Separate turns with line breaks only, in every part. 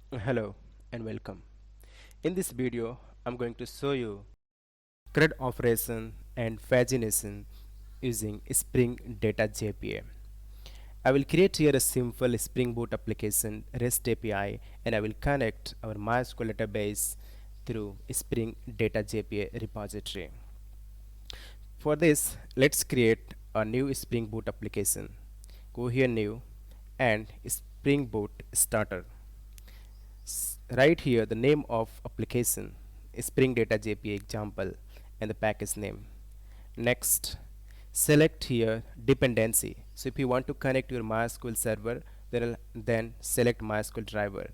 Hello and welcome. In this video, I'm going to show you CRUD operation and pagination using Spring Data JPA. I will create here a simple Spring Boot application REST API and I will connect our MySQL database through Spring Data JPA repository. For this, let's create a new Spring Boot application. Go here new and Spring Boot starter. Write here the name of application, Spring Data JPA example, and the package name. Next, select here dependency. So if you want to connect your MySQL server, then select MySQL driver.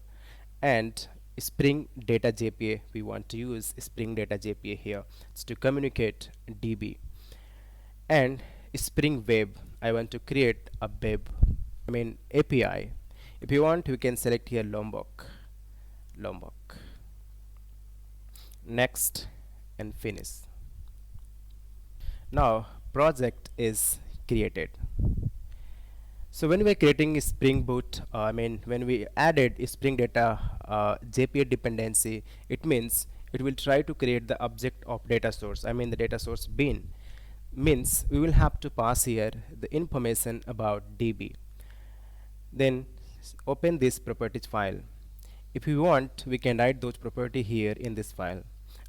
And Spring Data JPA, we want to use Spring Data JPA here. It's to communicate DB. And Spring Web, I want to create a web, API. If you want, we can select here Lombok. Next and finish. Now project is created. So when we are creating Spring Boot, when we added Spring Data JPA dependency, it means it will try to create the object of data source. The data source bin means we will have to pass here the information about DB. Then open this properties file. If you want, we can write those property here in this file.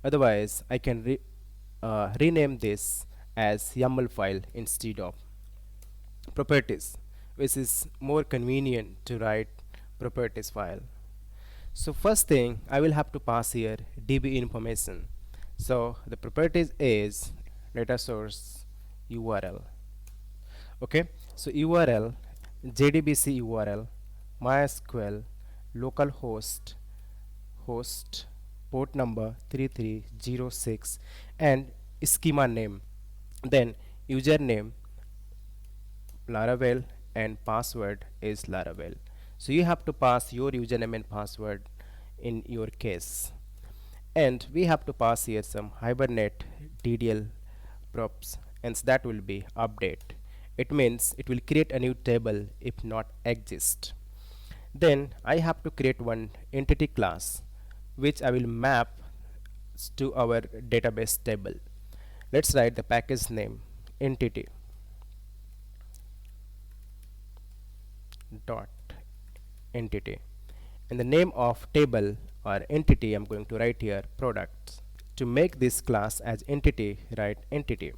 Otherwise, I can rename this as YAML file instead of properties, which is more convenient to write properties file. So first thing, I will have to pass here DB information. So the properties is data source URL. Okay, so URL, JDBC URL, MySQL, localhost, host, port number 3306, and schema name. Then username Laravel and password is Laravel. So you have to pass your username and password in your case. And we have to pass here some Hibernate DDL props, and that will be update. It means it will create a new table if not exist. Then I have to create one entity class which I will map to our database table. Let's write the package name entity dot entity, and the name of table or entity I'm going to write here products. To make this class as entity, write entity,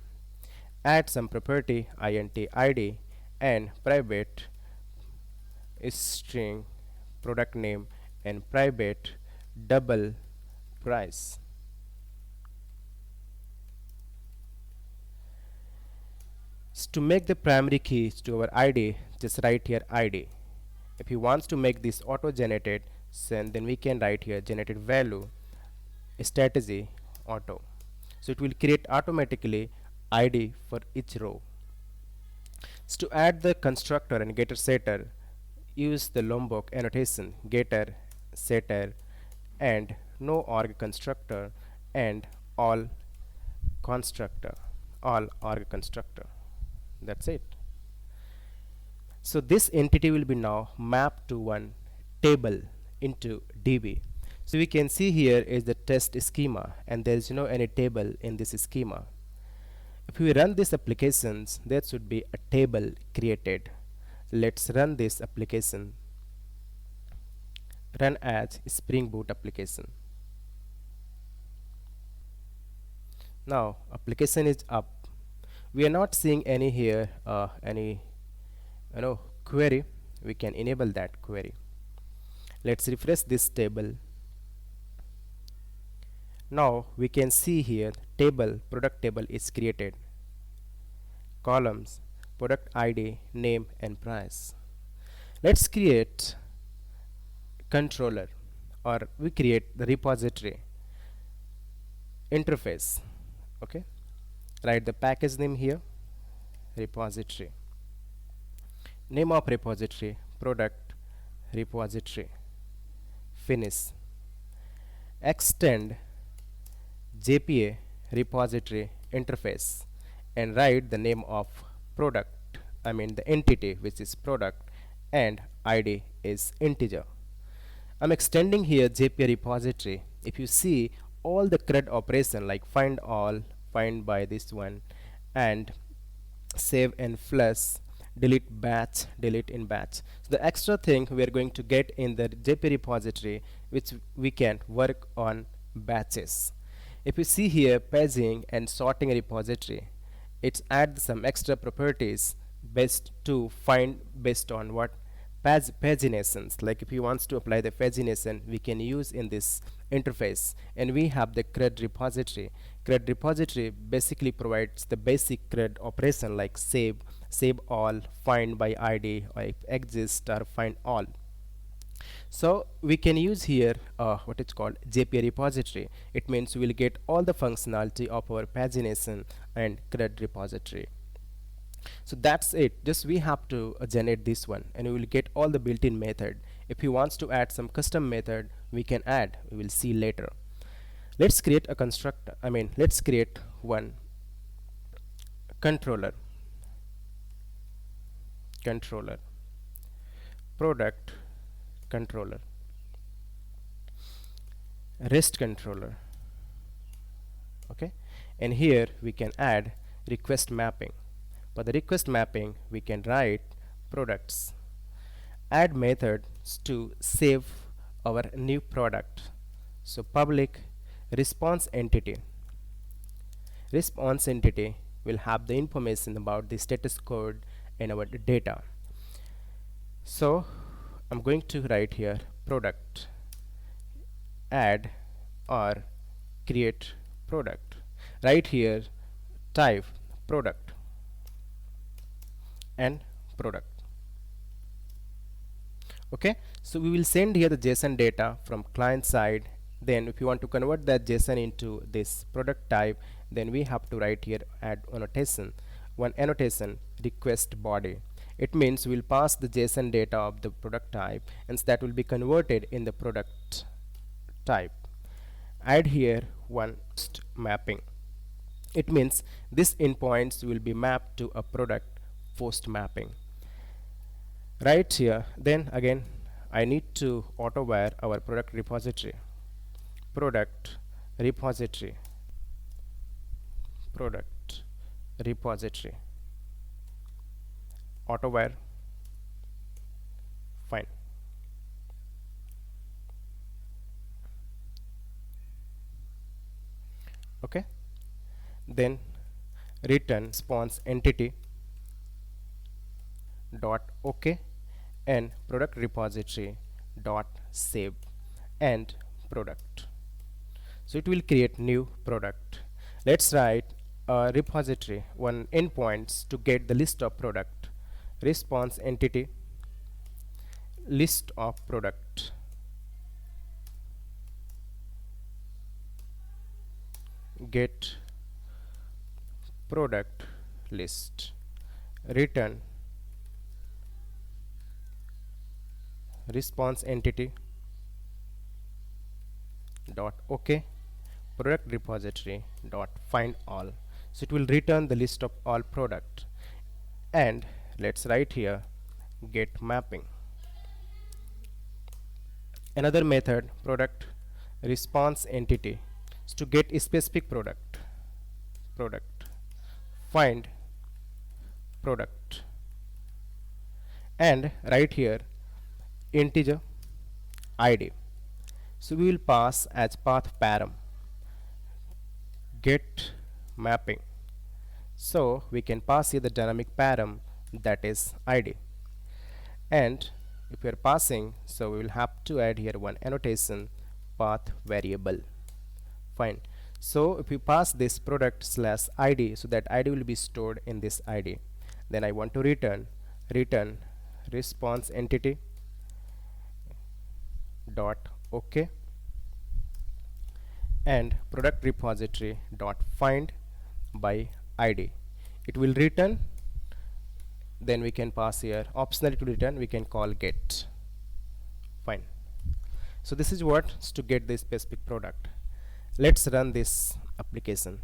add some property int id and private string product name and private double price. To make the primary key to our id, just write here id. If you want to make this auto generated, then we can write here generated value strategy auto. So it will create automatically id for each row. So to add the constructor and getter setter, use the Lombok annotation getter, setter, and no org constructor and all org constructor. That's it. So this entity will be now mapped to one table into DB. So we can see here is the test schema, and there is no any table in this schema. If we run these applications, there should be a table created. Let's run this application. Run as Spring Boot application. Now application is up. We are not seeing any here any query. We can enable that query. Let's refresh this table. Now we can see here table, product table is created. Columns, product ID, name and price. Let's create controller, or we create the repository interface. Okay, write the package name here, repository, name of repository product repository, finish, extend JPA repository interface and write the name of product, the entity which is product, and ID is integer. I'm extending here JPA repository. If you see all the CRUD operation like find all, find by this one, and save and flush, delete batch, delete in batch. So the extra thing we are going to get in the JPA repository, which we can work on batches. If you see here paging and sorting repository, it adds some extra properties based to find based on what paginations. Like if you wants to apply the pagination, we can use in this interface, and we have the CRUD repository. CRUD repository basically provides the basic CRUD operation like save, save all, find by ID, or if exist or find all. So we can use here what is called JPA repository. It means we will get all the functionality of our pagination and CRUD repository. So that's it. Just we have to generate this one, and we will get all the built-in method. If he wants to add some custom method, we can add. We will see later. Let's create a constructor. Let's create one controller. Controller. Product controller. REST controller. Okay, and here we can add request mapping. For the request mapping, we can write products. Add methods to save our new product. So public response entity. Response entity will have the information about the status code and our data. So I'm going to write here product add or create product. Right here type product and product. Okay, so we will send here the JSON data from client side. Then if you want to convert that JSON into this product type, then we have to write here add annotation. One annotation request body. It means we'll pass the JSON data of the product type, and that will be converted in the product type. Add here one post mapping. It means this endpoints will be mapped to a product post mapping. Right here, then again I need to auto wire our product repository. Product repository. Product repository. Auto wire. Fine. Okay, then return response entity dot okay and product repository dot save and product. So it will create new product. Let's write a repository one endpoints to get the list of product. Response entity list of product. Get product list. Return response entity dot okay product repository dot find all. So it will return the list of all product. And let's write here get mapping. Another method product response entity is to get a specific product. Find product, and right here integer id. So we will pass as path param get mapping. So we can pass here the dynamic param, that is id. And if we are passing, so we will have to add here one annotation path variable. Fine. So if we pass this product slash id, so that id will be stored in this id. Then I want to return response entity dot okay and product repository dot find by id. It will return. Then we can pass here optionally to return, we can call get. Fine. So this is what is to get this specific product. Let's run this application.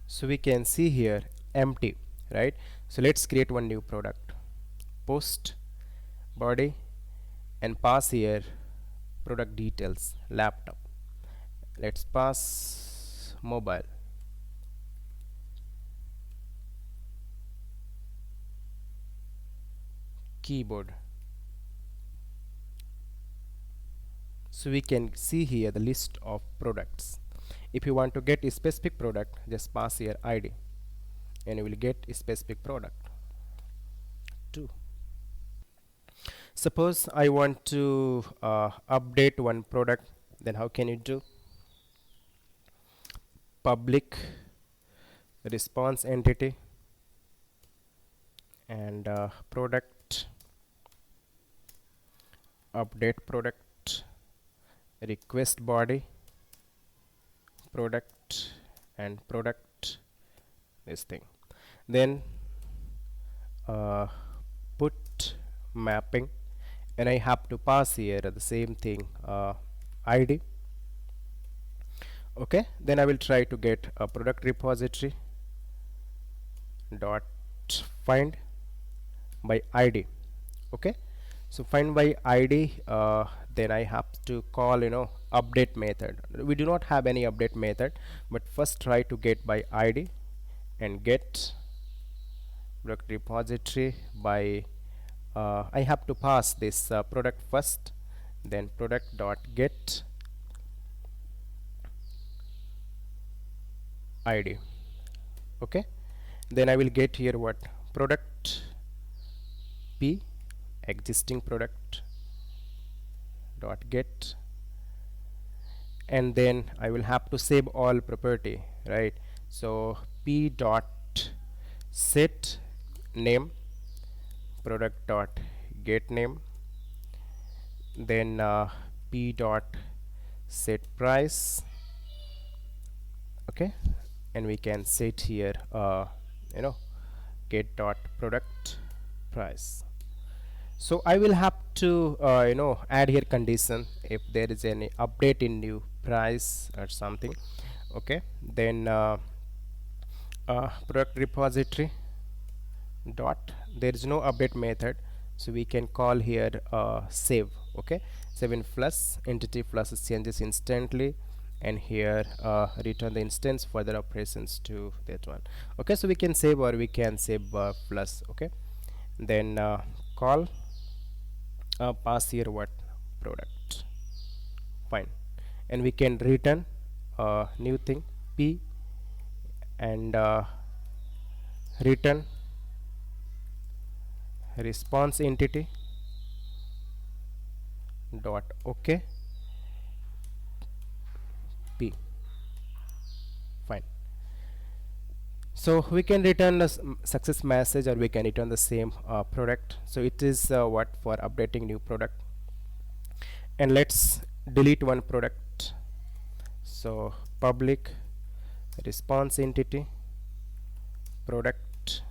So we can see here empty, right? So let's create one new product. Post body, and pass here product details, laptop. Let's pass mobile, keyboard. So we can see here the list of products. If you want to get a specific product, just pass here ID and you will get a specific product too. Suppose I want to update one product, then how can you do? Public response entity and product, update product, request body, product, and product, this thing. Then put mapping, and I have to pass here the same thing, ID. Okay, then I will try to get a product repository dot find by ID. Okay, so find by ID, then I have to call update method. We do not have any update method, but first try to get by ID and get product repository by I have to pass this product first, then product dot get ID. Okay, then I will get here what product P existing product dot get, and then I will have to save all property, right? So P dot set name, product dot get name, then P dot set price. Okay, and we can set here get dot product price. So I will have to add here condition if there is any update in new price or something. Okay, then product repository dot, there is no update method, so we can call here save. Okay, save in plus entity plus changes instantly, and here return the instance further operations to that one. Okay, so we can save or we can save plus. Okay, then call pass here what product, fine, and we can return new thing P and return response entity dot okay P, fine. So we can return a success message or we can return the same product. So it is what for updating new product. And let's delete one product. So public response entity product,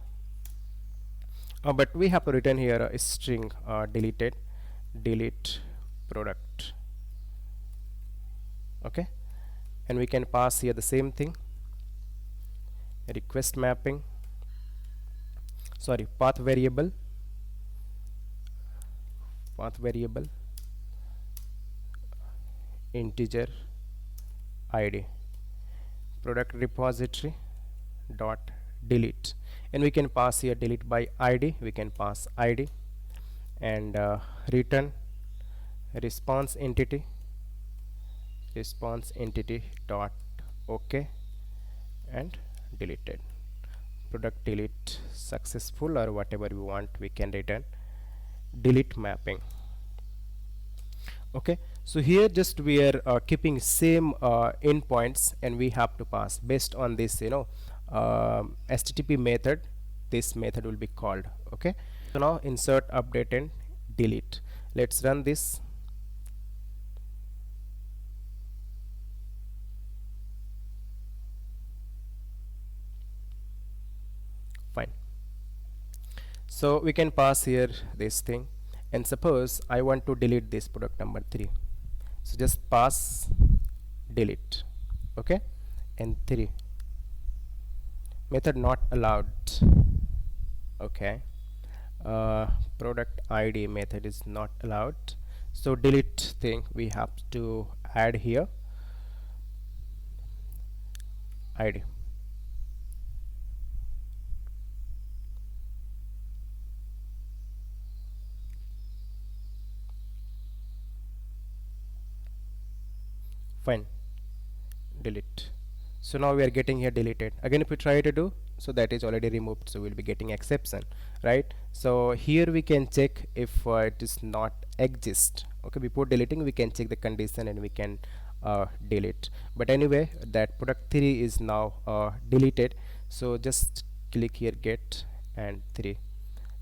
but we have to return here a string deleted, delete product. Okay, and we can pass here the same thing, request mapping, sorry, path variable integer ID, product repository dot delete, and we can pass here delete by ID, we can pass ID, and return response entity dot okay and deleted, product delete successful or whatever we want, we can return delete mapping. Okay, so here just we are keeping same endpoints, and we have to pass based on this HTTP method, this method will be called. Okay, so now insert, update, and delete. Let's run this. Fine, so we can pass here this thing, and suppose I want to delete this product number 3, so just pass delete. Okay, and 3 method not allowed. Okay, uh, product id method is not allowed, so delete thing we have to add here id. Fine, delete. So now we are getting here deleted again. If we try to do so, that is already removed, so we'll be getting exception, right? So here we can check if it is not exist. Okay, before deleting we can check the condition and we can delete. But anyway, that product 3 is now deleted, so just click here get and 3.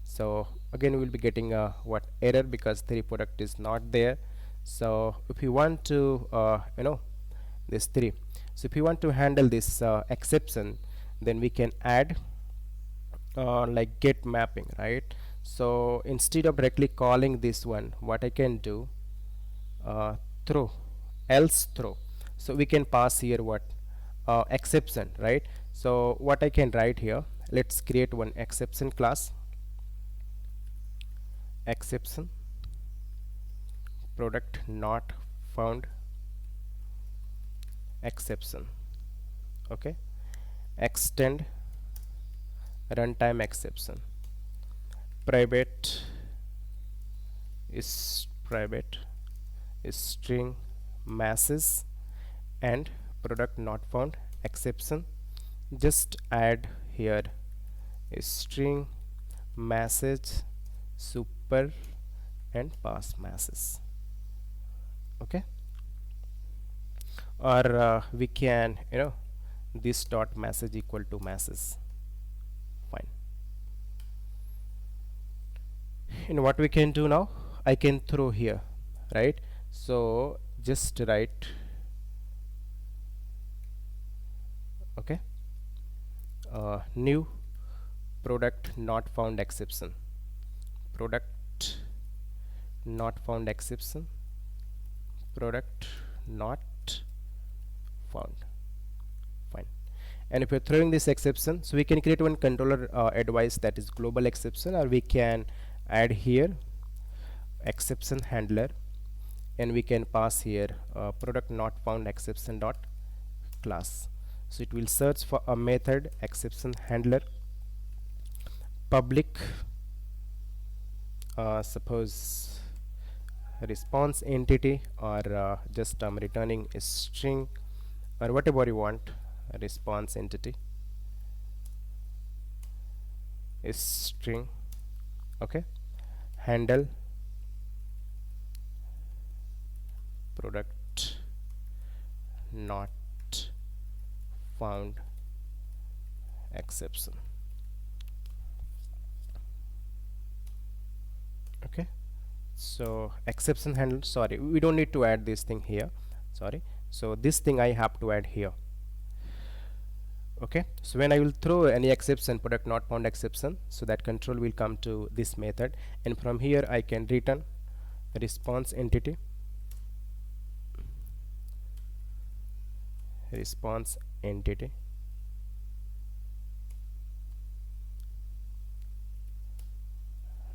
So again we will be getting a what error because 3 product is not there. So if you want to this 3, so if you want to handle this exception, then we can add like get mapping, right? So instead of directly calling this one, what I can do, uh, throw else throw, so we can pass here what exception, right? So what I can write here, let's create one exception class, exception product not found exception. Okay, extend runtime exception, private private is string masses and product not found exception. Just add here is string message super and pass masses. Okay, or we can this dot message equal to masses. Fine. And what we can do now, I can throw here, right? So just write okay, new product not found exception, product not found exception, product not found. Fine. And if you're throwing this exception, so we can create one controller advice, that is global exception, or we can add here exception handler, and we can pass here product not found exception dot class. So it will search for a method exception handler, public suppose response entity, or just returning a string or whatever you want, a response entity is string. Okay, handle product not found exception. Okay, so exception handle, sorry, we don't need to add this thing here, sorry. So this thing I have to add here. Okay, so when I will throw any exception product not found exception, so that control will come to this method, and from here I can return response entity, response entity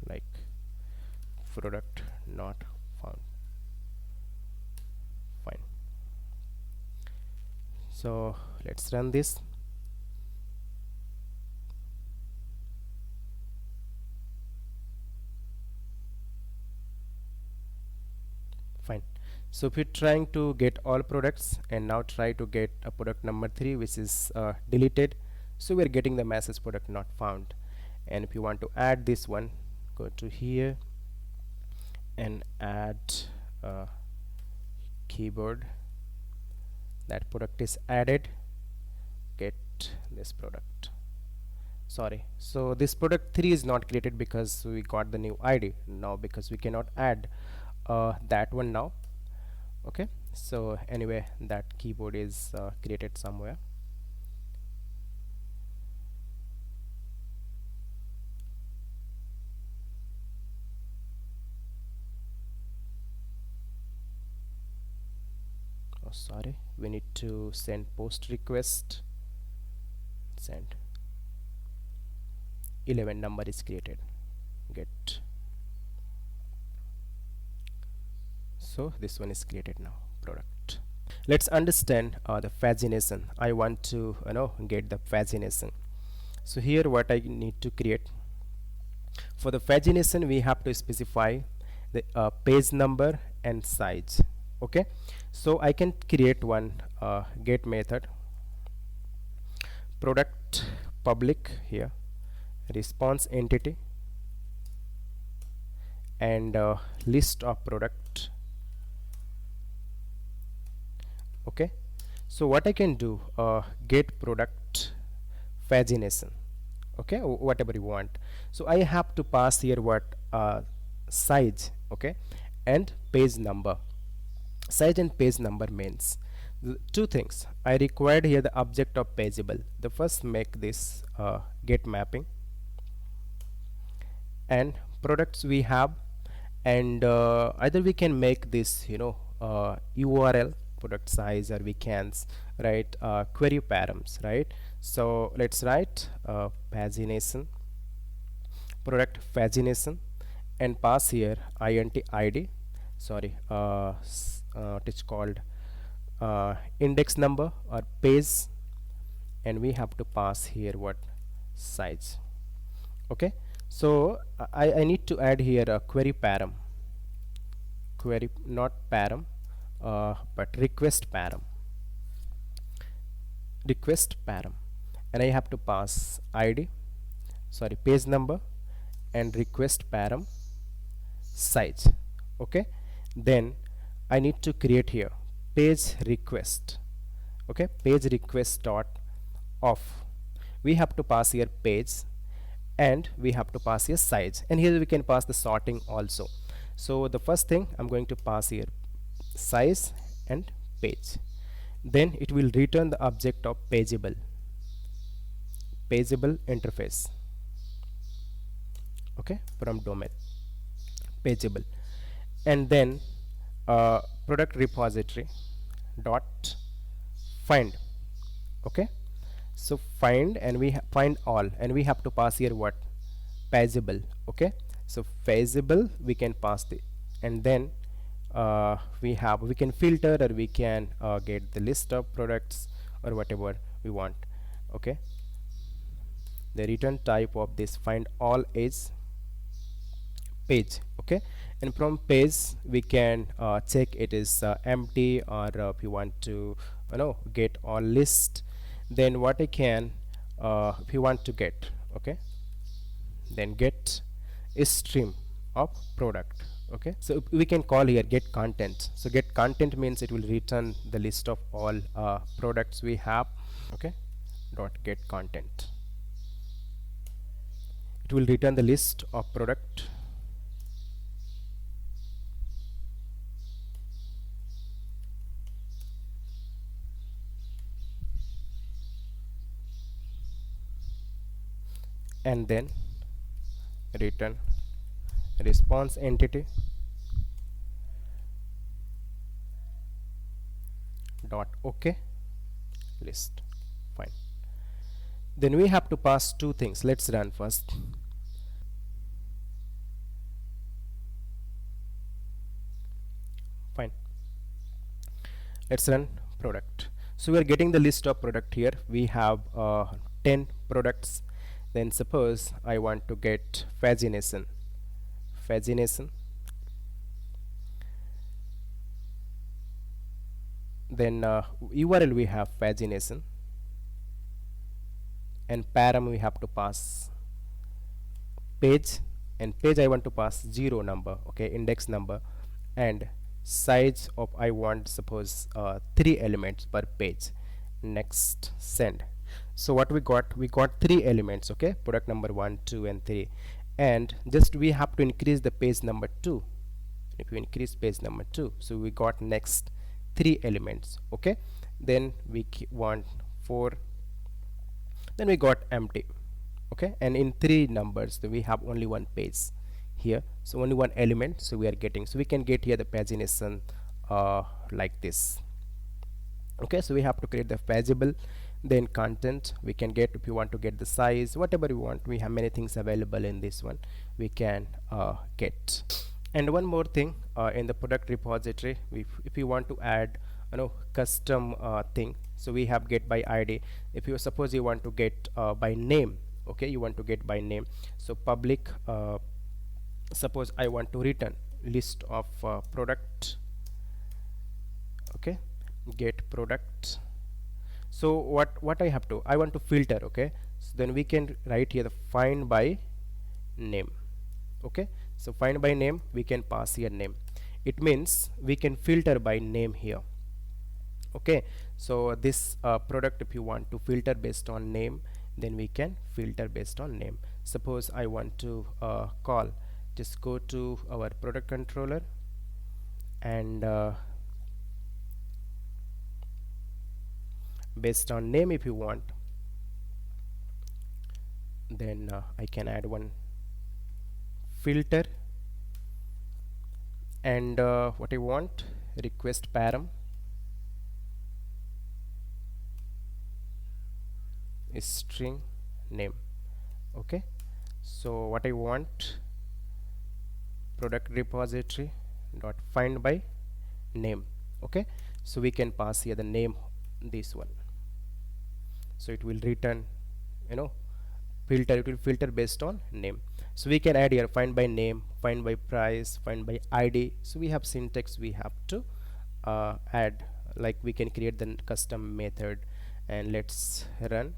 like product not found. Fine. So let's run this. Fine. So if you're trying to get all products and now try to get a product number 3 which is deleted, so we're getting the message product not found. And if you want to add this one, go to here and add keyboard, that product is added, get this product. Sorry, so this product 3 is not created because we got the new ID now, because we cannot add that one now. Okay, so anyway, that keyboard is created somewhere. Oh sorry, we need to send post request, send 11 number is created. get. So this one is created now, product. Let's understand the pagination. I want to get the pagination. So here what I need to create for the pagination, we have to specify the page number and size. Okay, so I can create one get method, product public here, response entity, and list of product. Okay, so what I can do, get product pagination. Okay, whatever you want. So I have to pass here what size, okay, and page number. Size and page number means two things. I required here the object of pageable. The first make this get mapping, and products we have, and either we can make this URL product size, or we can write query params, right? So let's write pagination, product pagination, and pass here int id, sorry, it is called index number or page, and we have to pass here what size. Okay, so I need to add here a query param, query not param, but request param, and I have to pass id, sorry, page number, and request param size. Okay, then I need to create here page request. Okay, page request dot off. We have to pass here page, and we have to pass here size, and here we can pass the sorting also. So the first thing I'm going to pass here size and page, then it will return the object of pageable interface. Okay, from domain pageable, and then product repository dot find. Okay, so find, and we find all, and we have to pass here what pageable. Okay, so pageable we can pass the, and then we can filter, or we can get the list of products or whatever we want. Okay, the return type of this find all is page. Okay, and from page we can check it is empty, or if you want to get all list, then what I can if you want to get, okay, then get a stream of product. Okay, so we can call here get content. So get content means it will return the list of all products we have. Okay, dot get content, it will return the list of product. And then return response entity dot okay list. Fine, then we have to pass two things. Let's run first. Fine, let's run product. So we are getting the list of product here. We have 10 products. Then suppose I want to get pagination, then URL we have pagination, and param we have to pass page, and page I want to pass 0 number, okay, index number, and size of I want suppose 3 elements per page. Next, send. So what we got 3 elements, okay, product number 1, 2 and 3, and just we have to increase the page number 2. If you increase page number 2, so we got next 3 elements. Okay, then we want 4, then we got empty. Okay, and in 3 numbers we have only 1 page here, so only 1 element, so we are getting, so we can get here the pagination like this. Okay, so we have to create the pageable, Then content we can get, if you want to get the size, whatever you want, we have many things available in this one, we can get. And one more thing, in the product repository, if you want to add custom thing, so we have get by id. If you suppose you want to get by name, okay, you want to get by name, so public, suppose I want to return list of product, okay, get product. So what I have to, I want to filter, okay, so then we can write here the find by name, okay. So find by name, we can pass here name. It means we can filter by name here, okay. So this product, if you want to filter based on name, then we can filter based on name. Suppose I want to call, just go to our product controller and based on name if you want, then I can add one filter, and what I want, request param is string name, okay. So what I want, product repository dot find by name, okay. So we can pass here the name, this one, so it will return, you know filter, it will filter based on name. So we can add here find by name, find by price, find by id. So we have syntax we have to add, like we can create the custom method, and let's run.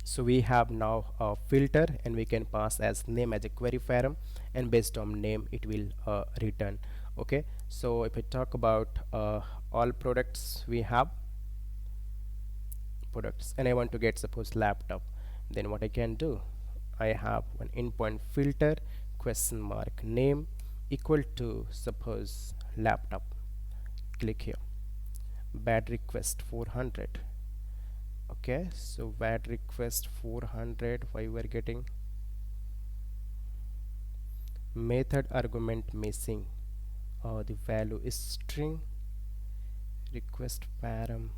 So we have now a filter, and we can pass as name as a query param, and based on name it will return, okay. So if I talk about all products, we have products, and I want to get suppose laptop, then what I can do, I have one endpoint filter question mark name equal to suppose laptop, click here, bad request 400, okay. So bad request 400, why we are getting method argument missing, the value is string, request param,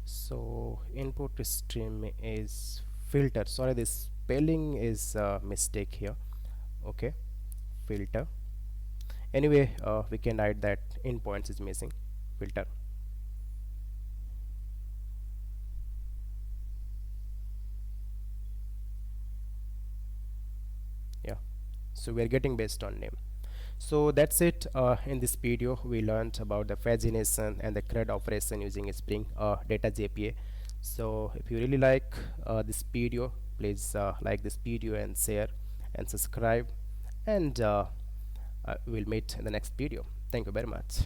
so input stream is filter, sorry, this spelling is mistake here, okay, filter. Anyway, we can write that endpoints is missing, filter, yeah. So we are getting based on name. So that's it. In this video we learned about the pagination and the CRUD operation using Spring Data JPA. So if you really like this video, please like this video and share and subscribe, and we'll meet in the next video. Thank you very much.